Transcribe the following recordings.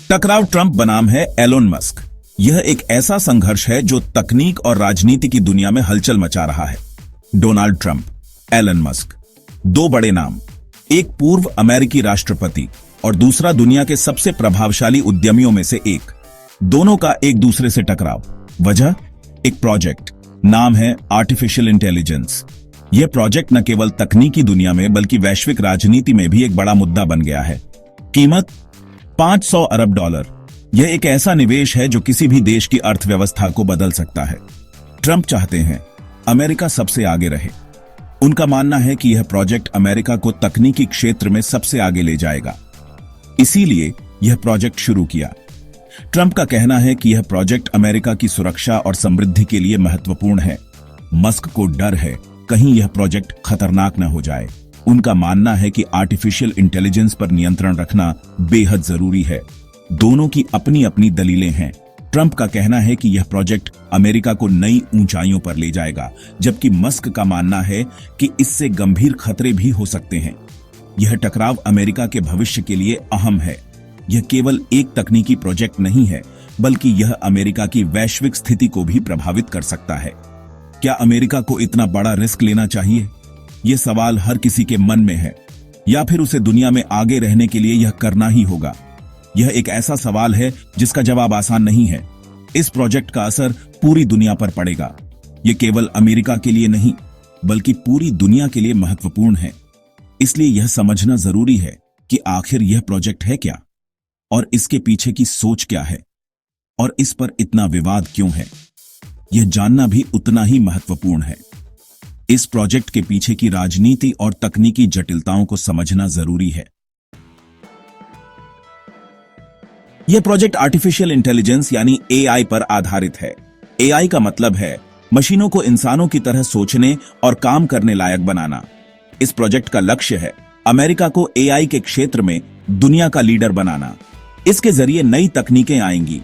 टकराव ट्रंप बनाम है एलोन मस्क। यह एक ऐसा संघर्ष है जो तकनीक और राजनीति की दुनिया में हलचल मचा रहा है। डोनाल्ड ट्रंप, एलन मस्क, दो बड़े नाम, एक पूर्व अमेरिकी राष्ट्रपति और दूसरा दुनिया के सबसे प्रभावशाली उद्यमियों में से एक। दोनों का एक दूसरे से टकराव। वजह, एक प्रोजेक्ट, नाम है आर्टिफिशियल इंटेलिजेंस। यह प्रोजेक्ट न केवल तकनीकी दुनिया में बल्कि वैश्विक राजनीति में भी एक बड़ा मुद्दा बन गया है। कीमत $500 अरब। यह एक ऐसा निवेश है जो किसी भी देश की अर्थव्यवस्था को बदल सकता है। ट्रंप चाहते हैं अमेरिका सबसे आगे रहे। उनका मानना है कि यह प्रोजेक्ट अमेरिका को तकनीकी क्षेत्र में सबसे आगे ले जाएगा, इसीलिए यह प्रोजेक्ट शुरू किया। ट्रंप का कहना है कि यह प्रोजेक्ट अमेरिका की सुरक्षा और समृद्धि के लिए महत्वपूर्ण है। मस्क को डर है कहीं यह प्रोजेक्ट खतरनाक न हो जाए। उनका मानना है कि आर्टिफिशियल इंटेलिजेंस पर नियंत्रण रखना बेहद जरूरी है। दोनों की अपनी अपनी दलीलें हैं। ट्रंप का कहना है कि यह प्रोजेक्ट अमेरिका को नई ऊंचाइयों पर ले जाएगा, जबकि मस्क का मानना है कि इससे गंभीर खतरे भी हो सकते हैं। यह टकराव अमेरिका के भविष्य के लिए अहम है। यह केवल एक तकनीकी प्रोजेक्ट नहीं है, बल्कि यह अमेरिका की वैश्विक स्थिति को भी प्रभावित कर सकता है। क्या अमेरिका को इतना बड़ा रिस्क लेना चाहिए? यह सवाल हर किसी के मन में है। या फिर उसे दुनिया में आगे रहने के लिए यह करना ही होगा? यह एक ऐसा सवाल है जिसका जवाब आसान नहीं है। इस प्रोजेक्ट का असर पूरी दुनिया पर पड़ेगा। यह केवल अमेरिका के लिए नहीं, बल्कि पूरी दुनिया के लिए महत्वपूर्ण है। इसलिए यह समझना जरूरी है कि आखिर यह प्रोजेक्ट है क्या और इसके पीछे की सोच क्या है और इस पर इतना विवाद क्यों है। यह जानना भी उतना ही महत्वपूर्ण है। इस प्रोजेक्ट के पीछे की राजनीति और तकनीकी जटिलताओं को समझना जरूरी है। यह प्रोजेक्ट आर्टिफिशियल इंटेलिजेंस यानी एआई पर आधारित है। एआई का मतलब है मशीनों को इंसानों की तरह सोचने और काम करने लायक बनाना। इस प्रोजेक्ट का लक्ष्य है अमेरिका को एआई के क्षेत्र में दुनिया का लीडर बनाना। इसके जरिए नई तकनीकें आएंगी,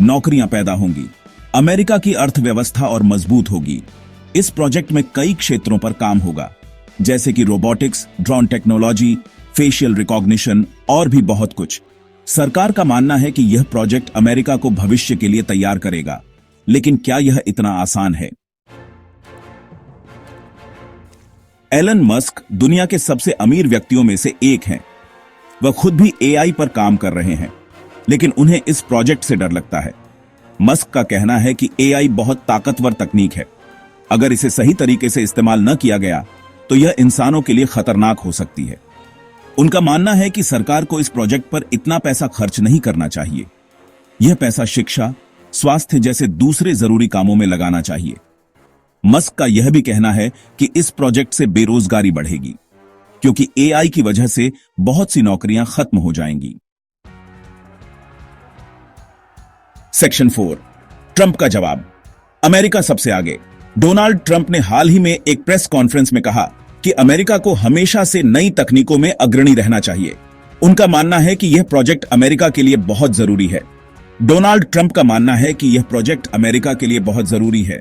नौकरियां पैदा होंगी, अमेरिका की अर्थव्यवस्था और मजबूत होगी। इस प्रोजेक्ट में कई क्षेत्रों पर काम होगा, जैसे कि robotics, drone technology, facial recognition और भी बहुत कुछ। सरकार का मानना है कि यह प्रोजेक्ट अमेरिका को भविष्य के लिए तैयार करेगा, लेकिन क्या यह इतना आसान है? एलन मस्क दुनिया के सबसे अमीर व्यक्तियों में से एक हैं। वह खुद भी एआई पर काम कर रहे हैं, लेकिन उन्हें इस प्रोजेक्ट से डर लगता है। मस्क का कहना है कि एआई बहुत ताकतवर तकनीक है। अगर इसे सही तरीके से इस्तेमाल न किया गया तो यह इंसानों के लिए खतरनाक हो सकती है। उनका मानना है कि सरकार को इस प्रोजेक्ट पर इतना पैसा खर्च नहीं करना चाहिए। यह पैसा शिक्षा, स्वास्थ्य जैसे दूसरे जरूरी कामों में लगाना चाहिए। मस्क का यह भी कहना है कि इस प्रोजेक्ट से बेरोजगारी बढ़ेगी, क्योंकि एआई की वजह से बहुत सी नौकरियां खत्म हो जाएंगी। सेक्शन 4, ट्रंप का जवाब। अमेरिका सबसे आगे। डोनाल्ड ट्रंप ने हाल ही में एक प्रेस कॉन्फ्रेंस में कहा कि अमेरिका को हमेशा से नई तकनीकों में अग्रणी रहना चाहिए। उनका मानना है कि यह प्रोजेक्ट अमेरिका के लिए बहुत जरूरी है। डोनाल्ड ट्रंप का मानना है कि यह प्रोजेक्ट अमेरिका के लिए बहुत जरूरी है।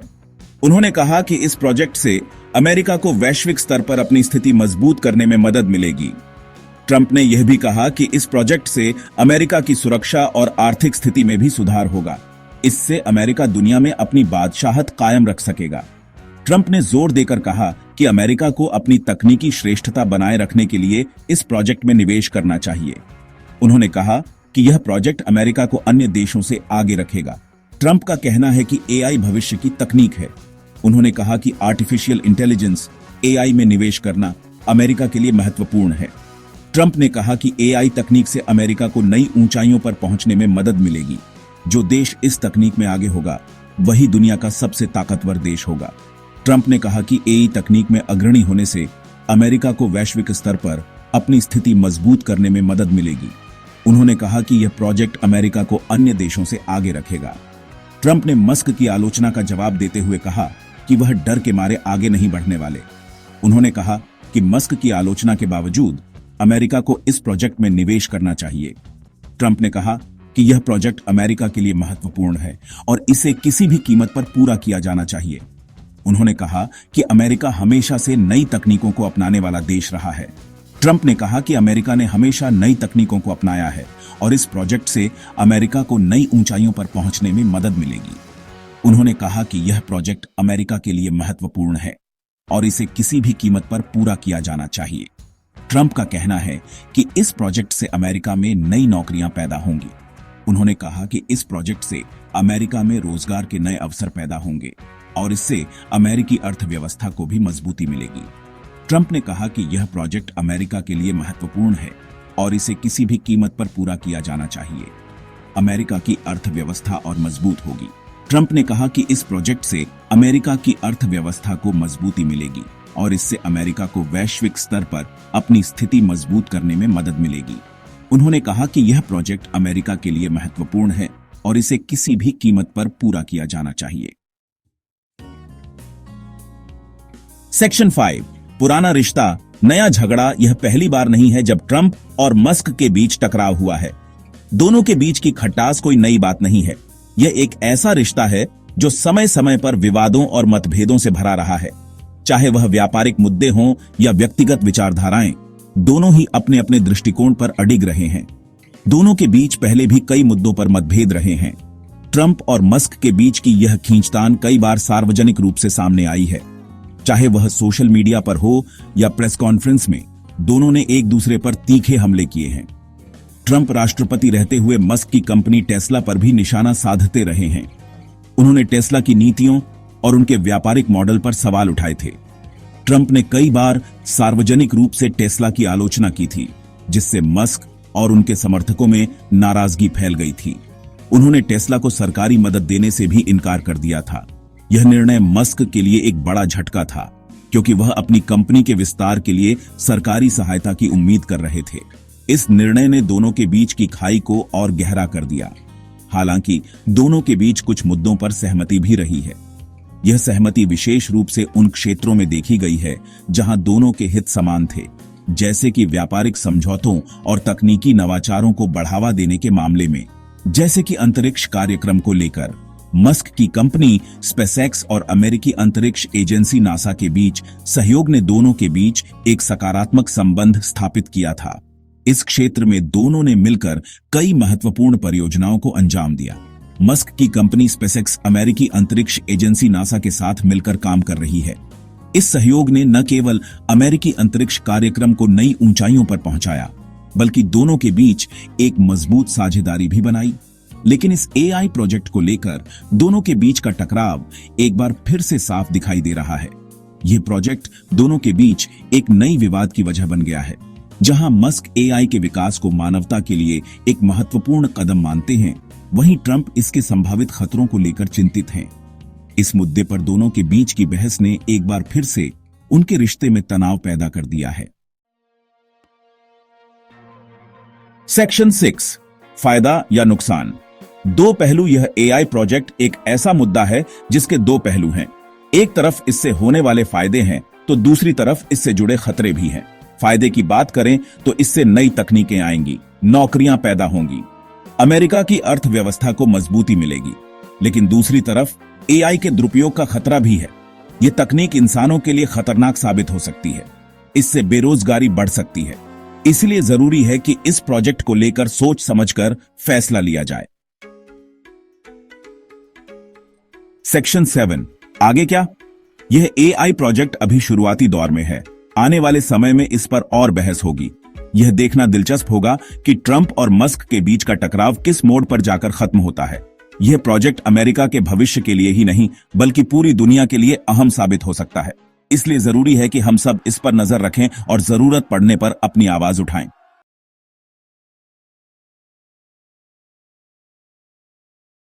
उन्होंने कहा कि इस प्रोजेक्ट से अमेरिका को वैश्विक स्तर पर अपनी स्थिति मजबूत करने में मदद मिलेगी। ट्रंप ने यह भी कहा कि इस प्रोजेक्ट से अमेरिका की सुरक्षा और आर्थिक स्थिति में भी सुधार होगा। इससे अमेरिका दुनिया में अपनी बादशाहत कायम रख सकेगा। ट्रंप ने जोर देकर कहा कि अमेरिका को अपनी तकनीकी श्रेष्ठता बनाए रखने के लिए इस प्रोजेक्ट में निवेश करना चाहिए। उन्होंने कहा कि यह प्रोजेक्ट अमेरिका को अन्य देशों से आगे रखेगा। ट्रंप का कहना है कि एआई भविष्य की तकनीक है। उन्होंने कहा कि आर्टिफिशियल इंटेलिजेंस एआई में निवेश करना अमेरिका के लिए महत्वपूर्ण है। ट्रंप ने कहा कि एआई तकनीक से अमेरिका को नई ऊंचाइयों पर पहुंचने में मदद मिलेगी। जो देश इस तकनीक में आगे होगा वही दुनिया का सबसे ताकतवर देश होगा। ट्रंप ने कहा कि एआई तकनीक में अग्रणी होने से अमेरिका को वैश्विक स्तर पर अपनी स्थिति मजबूत करने में मदद मिलेगी। उन्होंने कहा कि यह प्रोजेक्ट अमेरिका को अन्य देशों से आगे रखेगा। ट्रंप ने मस्क की आलोचना का जवाब देते हुए कहा कि वह डर के मारे आगे नहीं बढ़ने वाले। उन्होंने कहा कि मस्क की आलोचना के बावजूद अमेरिका को इस प्रोजेक्ट में निवेश करना चाहिए। ट्रंप ने कहा कि यह प्रोजेक्ट अमेरिका के लिए महत्वपूर्ण है और इसे किसी भी कीमत पर पूरा किया जाना चाहिए। उन्होंने कहा कि अमेरिका हमेशा से नई तकनीकों को अपनाने वाला देश रहा है। ट्रंप ने कहा कि अमेरिका ने हमेशा नई तकनीकों को अपनाया है और इस प्रोजेक्ट से अमेरिका को नई ऊंचाइयों पर पहुंचने में मदद मिलेगी। उन्होंने कहा कि यह प्रोजेक्ट अमेरिका के लिए महत्वपूर्ण है और इसे किसी भी कीमत पर पूरा किया जाना चाहिए। ट्रंप का कहना है कि इस प्रोजेक्ट से अमेरिका में नई नौकरियां पैदा होंगी। उन्होंने कहा कि इस प्रोजेक्ट से अमेरिका में रोजगार के नए अवसर पैदा होंगे और इससे अमेरिकी अर्थव्यवस्था को भी मजबूती मिलेगी। ट्रंप ने कहा कि यह प्रोजेक्ट अमेरिका के लिए महत्वपूर्ण है और इसे किसी भी कीमत पर पूरा किया जाना चाहिए। अमेरिका की अर्थव्यवस्था और मजबूत होगी। ट्रंप ने कहा कि इस प्रोजेक्ट से अमेरिका की अर्थव्यवस्था को मजबूती मिलेगी और इससे अमेरिका को वैश्विक स्तर पर अपनी स्थिति मजबूत करने में मदद मिलेगी। उन्होंने कहा कि यह प्रोजेक्ट अमेरिका के लिए महत्वपूर्ण है और इसे किसी भी कीमत पर पूरा किया जाना चाहिए। सेक्शन 5, पुराना रिश्ता नया झगड़ा। यह पहली बार नहीं है जब ट्रंप और मस्क के बीच टकराव हुआ है। दोनों के बीच की खटास कोई नई बात नहीं है। यह एक ऐसा रिश्ता है जो समय समय पर विवादों और मतभेदों से भरा रहा है। चाहे वह व्यापारिक मुद्दे हों या व्यक्तिगत विचारधाराएं, दोनों ही अपने अपने दृष्टिकोण पर अडिग रहे हैं। दोनों के बीच पहले भी कई मुद्दों पर मतभेद रहे हैं। ट्रंप और मस्क के बीच की यह खींचतान कई बार सार्वजनिक रूप से सामने आई है। चाहे वह सोशल मीडिया पर हो या प्रेस कॉन्फ्रेंस में, दोनों ने एक दूसरे पर तीखे हमले किए हैं। ट्रंप राष्ट्रपति रहते हुए मस्क की कंपनी टेस्ला पर भी निशाना साधते रहे हैं। उन्होंने टेस्ला की नीतियों और उनके व्यापारिक मॉडल पर सवाल उठाए थे। ट्रंप ने कई बार सार्वजनिक रूप से टेस्ला की आलोचना की थी, जिससे मस्क और उनके समर्थकों में नाराजगी फैल गई थी। उन्होंने टेस्ला को सरकारी मदद देने से भी इनकार कर दिया था। यह निर्णय मस्क के लिए एक बड़ा झटका था, क्योंकि वह अपनी कंपनी के विस्तार के लिए सरकारी सहायता की उम्मीद कर रहे थे। इस निर्णय ने दोनों के बीच की खाई को और गहरा कर दिया। हालांकि दोनों के बीच कुछ मुद्दों पर सहमति भी रही है। यह सहमति विशेष रूप से उन क्षेत्रों में देखी गई है जहां दोनों के हित समान थे, जैसे कि व्यापारिक समझौतों और तकनीकी नवाचारों को बढ़ावा देने के मामले में। जैसे कि अंतरिक्ष कार्यक्रम को लेकर मस्क की कंपनी स्पेसएक्स और अमेरिकी अंतरिक्ष एजेंसी नासा के बीच सहयोग ने दोनों के बीच एक सकारात्मक संबंध स्थापित किया था। इस क्षेत्र में दोनों ने मिलकर कई महत्वपूर्ण परियोजनाओं को अंजाम दिया। मस्क की कंपनी स्पेसएक्स अमेरिकी अंतरिक्ष एजेंसी नासा के साथ मिलकर काम कर रही है। इस सहयोग ने न केवल अमेरिकी अंतरिक्ष कार्यक्रम को नई ऊंचाइयों पर पहुंचाया, बल्कि दोनों के बीच एक मजबूत साझेदारी भी बनाई। लेकिन इस एआई प्रोजेक्ट को लेकर दोनों के बीच का टकराव एक बार फिर से साफ दिखाई दे रहा है। यह प्रोजेक्ट दोनों के बीच एक नई विवाद की वजह बन गया है। जहां मस्क एआई के विकास को मानवता के लिए एक महत्वपूर्ण कदम मानते हैं, वहीं ट्रंप इसके संभावित खतरों को लेकर चिंतित हैं। इस मुद्दे पर दोनों के बीच की बहस ने एक बार फिर से उनके रिश्ते में तनाव पैदा कर दिया है। सेक्शन 6, फायदा या नुकसान। दो पहलू। यह एआई प्रोजेक्ट एक ऐसा मुद्दा है जिसके दो पहलू हैं। एक तरफ इससे होने वाले फायदे हैं तो दूसरी तरफ इससे जुड़े खतरे भी हैं। फायदे की बात करें तो इससे नई तकनीकें आएंगी, नौकरियां पैदा होंगी, अमेरिका की अर्थव्यवस्था को मजबूती मिलेगी। लेकिन दूसरी तरफ एआई के दुरुपयोग का खतरा भी है। यह तकनीक इंसानों के लिए खतरनाक साबित हो सकती है। इससे बेरोजगारी बढ़ सकती है। इसलिए जरूरी है कि इस प्रोजेक्ट को लेकर सोच समझकर फैसला लिया जाए। सेक्शन 7, आगे क्या? यह एआई प्रोजेक्ट अभी शुरुआती दौर में है। आने वाले समय में इस पर और बहस होगी। यह देखना दिलचस्प होगा कि ट्रंप और मस्क के बीच का टकराव किस मोड़ पर जाकर खत्म होता है। यह प्रोजेक्ट अमेरिका के भविष्य के लिए ही नहीं, बल्कि पूरी दुनिया के लिए अहम साबित हो सकता है। इसलिए जरूरी है कि हम सब इस पर नजर रखें और जरूरत पड़ने पर अपनी आवाज उठाएं।